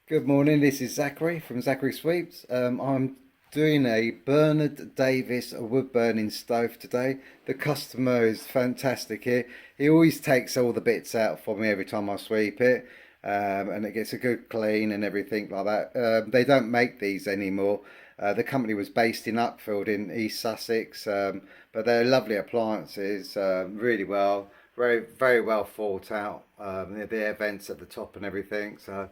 Good morning, this is Zachary from Zachary Sweeps. I'm doing a Bernard Davis wood burning stove today. The customer is fantastic here. He always takes all the bits out for me every time I sweep it, and it gets a good clean and everything like that. They don't make these anymore. The company was based in Uckfield in East Sussex, but they're lovely appliances, really well, very well thought out. The air vents at the top and everything, so.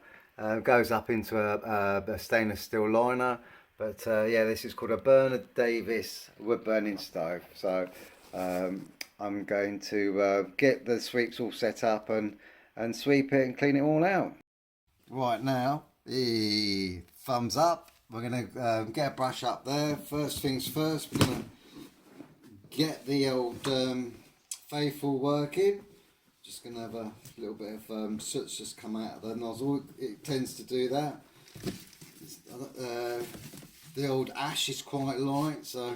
Goes up into a stainless steel liner, but yeah, this is called a Bernard Davis wood burning stove. So I'm going to get the sweeps all set up and sweep it and clean it all out. Right now, the thumbs up. We're going to get a brush up there. First things first, we're going to get the old faithful working. Just going to have a little bit of soot's just come out of the nozzle. It tends to do that. The old ash is quite light, so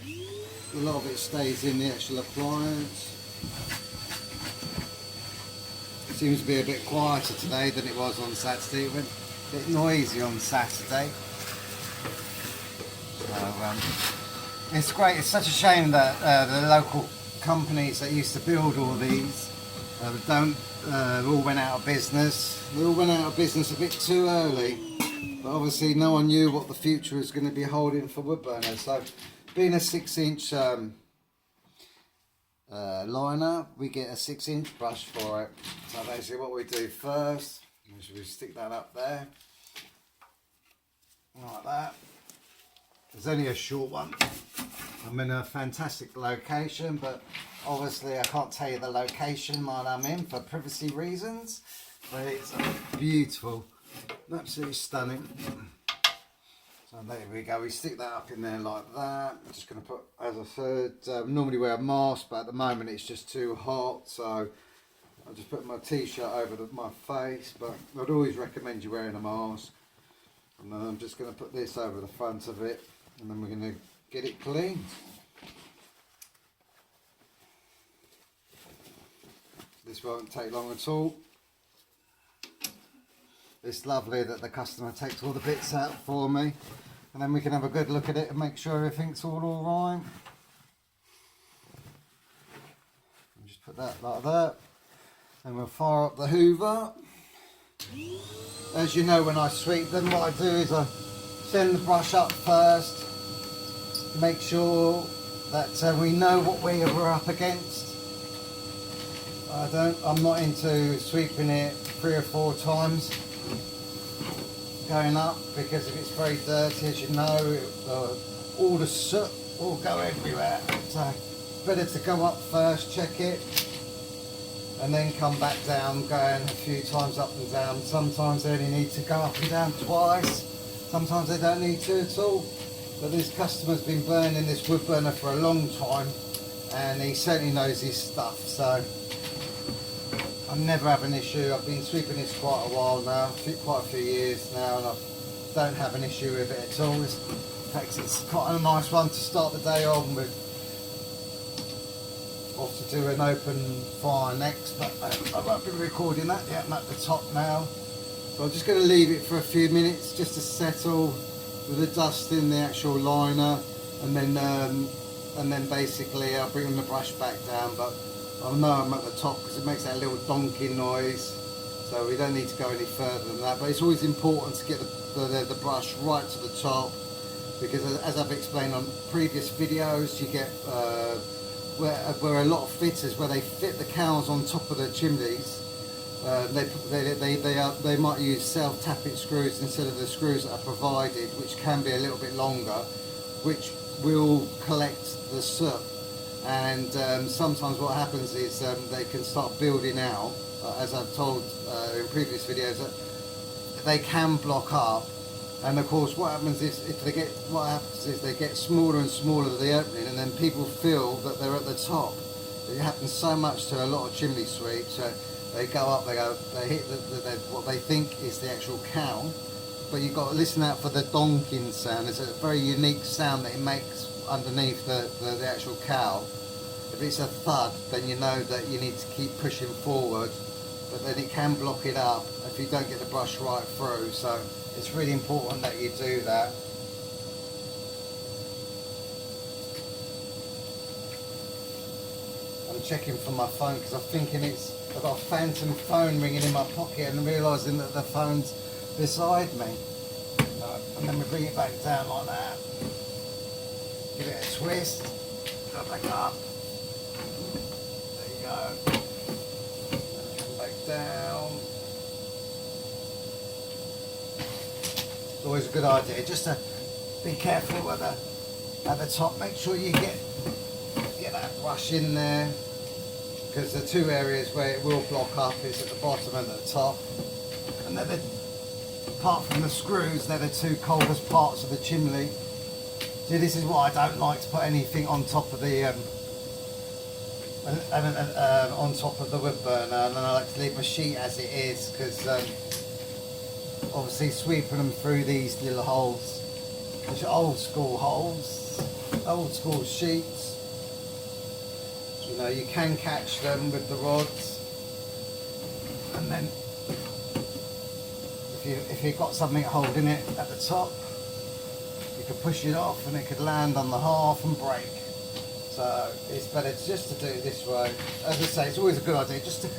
a lot of it stays in the actual appliance. It seems to be a bit quieter today than it was on Saturday. It went a bit noisy on Saturday. So, it's great. It's such a shame that the local companies that used to build all these all went out of business. They all went out of business a bit too early, but obviously no one knew what the future was going to be holding for wood burners. So being a 6-inch liner, we get a 6-inch brush for it. So basically what we do first is we stick that up there like that. There's only a short one. I'm in a fantastic location, but obviously I can't tell you the location while I'm in for privacy reasons, but it's beautiful, absolutely stunning. So there we go, we stick that up in there like that. I'm just going to put, as I said, normally wear a mask, but at the moment it's just too hot, so I'll just put my t-shirt over my face, but I'd always recommend you wearing a mask. And then I'm just going to put this over the front of it, and then we're going to get it cleaned. This won't take long at all. It's lovely that the customer takes all the bits out for me, and then we can have a good look at it and make sure everything's all alright. Just put that like that, and we'll fire up the hoover. As you know, when I sweep them, what I do is I send the brush up first, make sure that we know what we're up against. I'm not into sweeping it 3 or 4 times going up, because if it's very dirty, as you know, all the soot will go everywhere. So it's better to go up first, check it, and then come back down, going a few times up and down. Sometimes they only need to go up and down twice, sometimes they don't need to at all. But this customer's been burning this wood burner for a long time, and he certainly knows his stuff, so I never have an issue. I've been sweeping this quite a while now, quite a few years now, and I don't have an issue with it at all. In fact, it's quite a nice one to start the day on with. Off to do an open fire next, but I won't be recording that yet. I'm at the top now, so I'm just going to leave it for a few minutes just to settle with the dust in the actual liner, and then basically I'll bring the brush back down. But I know I'm at the top because it makes that little donking noise, so we don't need to go any further than that. But it's always important to get the brush right to the top, because as I've explained on previous videos, you get where a lot of fitters, where they fit the cowls on top of the chimneys, they might use self-tapping screws instead of the screws that are provided, which can be a little bit longer, which will collect the soot. And sometimes what happens is they can start building out, as I've told in previous videos, that they can block up. And of course, what happens is they get smaller and smaller the opening, and then people feel that they're at the top. It happens so much to a lot of chimney sweeps. They go up, they hit what they think is the actual cowl, but you've got to listen out for the donking sound. It's a very unique sound that it makes underneath the actual cowl. If it's a thud, then you know that you need to keep pushing forward but then it can block it up if you don't get the brush right through. So it's really important that you do that. I'm checking for my phone because I'm thinking I've got a phantom phone ringing in my pocket and realising that the phone's beside me. And then we bring it back down like that. Give it a twist. Go back up. There you go. And come back down. It's always a good idea just to be careful with at the top. Make sure you get that brush in there, because the two areas where it will block up is at the bottom and at the top. And they're apart from the screws, they're the two coldest parts of the chimney. See, this is why I don't like to put anything on top of the on top of the wood burner, and then I like to leave my sheet as it is, because obviously sweeping them through these little holes, which are old school holes, old school sheets. You know, you can catch them with the rods, and then if you've got something holding it at the top, you could push it off and it could land on the half and break. So it's better just to do it this way. As I say, it's always a good idea just to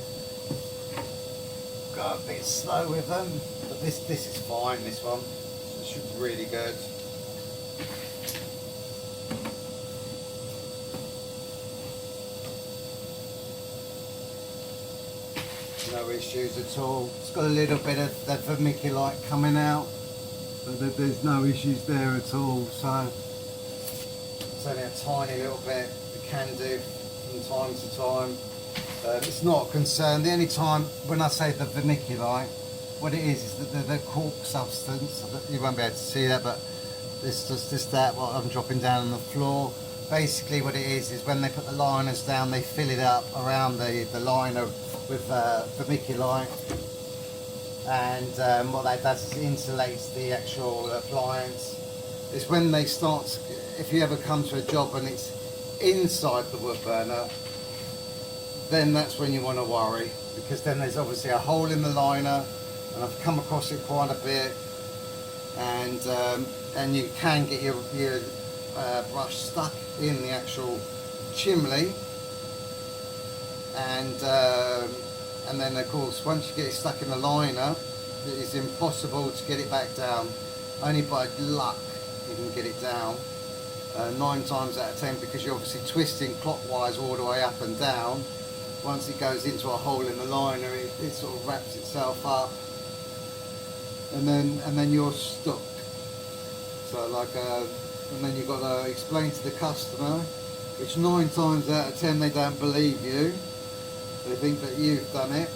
go a bit slow with them, but this is fine, this one. This should be really good. No issues at all. It's got a little bit of the vermiculite coming out, but there's no issues there at all. So it's only a tiny little bit it can do from time to time. It's not a concern. The only time when I say the vermiculite, what it is the cork substance. You won't be able to see that, but this just that what I'm dropping down on the floor. Basically what it is when they put the liners down, they fill it up around the liner with vermiculite, and what that does is insulates the actual appliance. It's when they start, if you ever come to a job and it's inside the wood burner, then that's when you want to worry, because then there's obviously a hole in the liner, and I've come across it quite a bit, and you can get your brush stuck in the actual chimney, and then of course once you get it stuck in the liner, it's impossible to get it back down. Only by luck you can get it down, 9 times out of 10, because you're obviously twisting clockwise all the way up and down. Once it goes into a hole in the liner, it sort of wraps itself up, and then you're stuck. So and then you've got to explain to the customer, which 9 times out of 10 they don't believe you. They think that you've done it.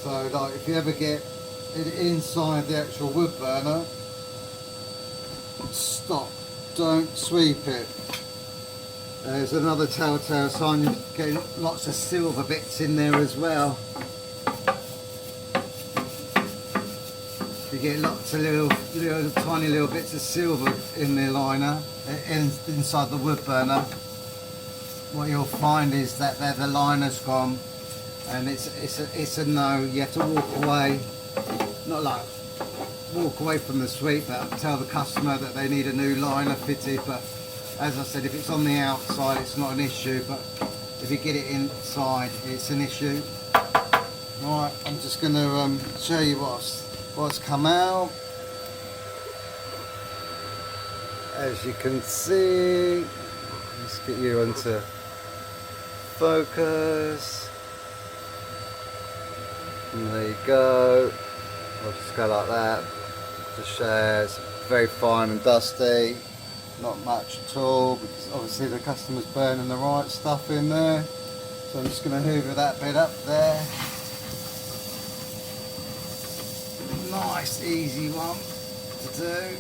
So like, if you ever get it inside the actual wood burner, stop, don't sweep it. There's another telltale sign, you're getting lots of silver bits in there as well. You get lots of little tiny little bits of silver in the liner, inside the wood burner. What you'll find is that the liner's gone, and it's a no. You have to walk away, not like walk away from the sweep, but tell the customer that they need a new liner fitted. But as I said, if it's on the outside, it's not an issue, but if you get it inside, it's an issue. Right, I'm just going to show you what's come out. As you can see, let's get you onto focus. And there you go. I'll just go like that. Just show it's very fine and dusty. Not much at all, because obviously the customer's burning the right stuff in there. So I'm just going to hoover that bit up there. Nice easy one to do,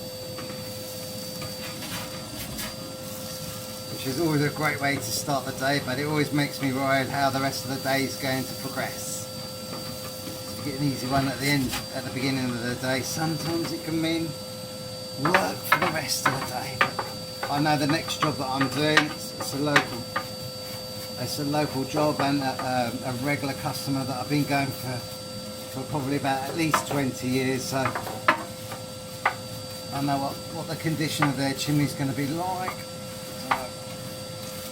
which is always a great way to start the day, but it always makes me worried how the rest of the day is going to progress. If you get an easy one at the beginning of the day, sometimes it can mean work for the rest of the day. But I know the next job that I'm doing, it's a local job, and a regular customer that I've been going for for probably about at least 20 years, so I know what the condition of their chimney is going to be like. So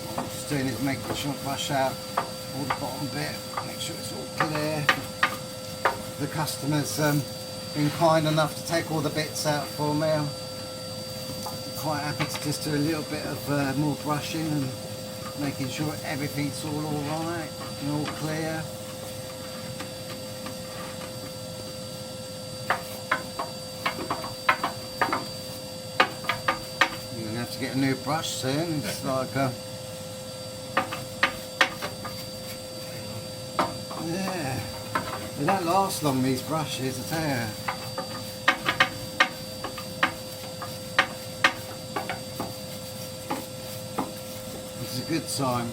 what I'm just doing is making sure I brush out all the bottom bit, make sure it's all clear. The customer's been kind enough to take all the bits out for me. I'm quite happy to just do a little bit of more brushing and making sure everything's all alright and all clear. You're going to have to get a new brush soon. It's like yeah, they don't last long, these brushes, I tell you. It's a good sign.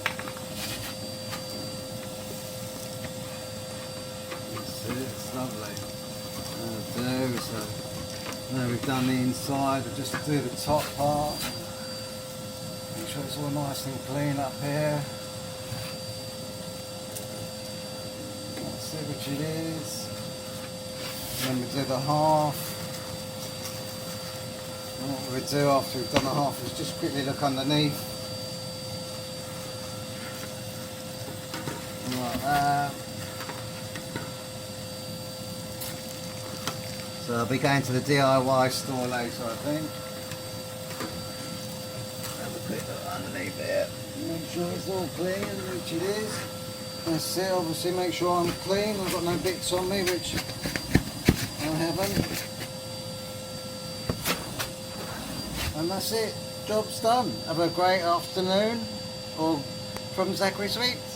It's lovely. So now we've done the inside, we'll just do the top part. Make sure it's all nice and clean up here. Let's see which it is. And then we do the half. And what we do after we've done the half is just quickly look underneath. Like that. So I'll be going to the DIY store later, I think. Have a quick look underneath there. Make sure it's all clean, which it is. That's it, obviously make sure I'm clean. I've got no bits on me, which I haven't. And that's it. Job's done. Have a great afternoon. Or from Zachary Sweeps.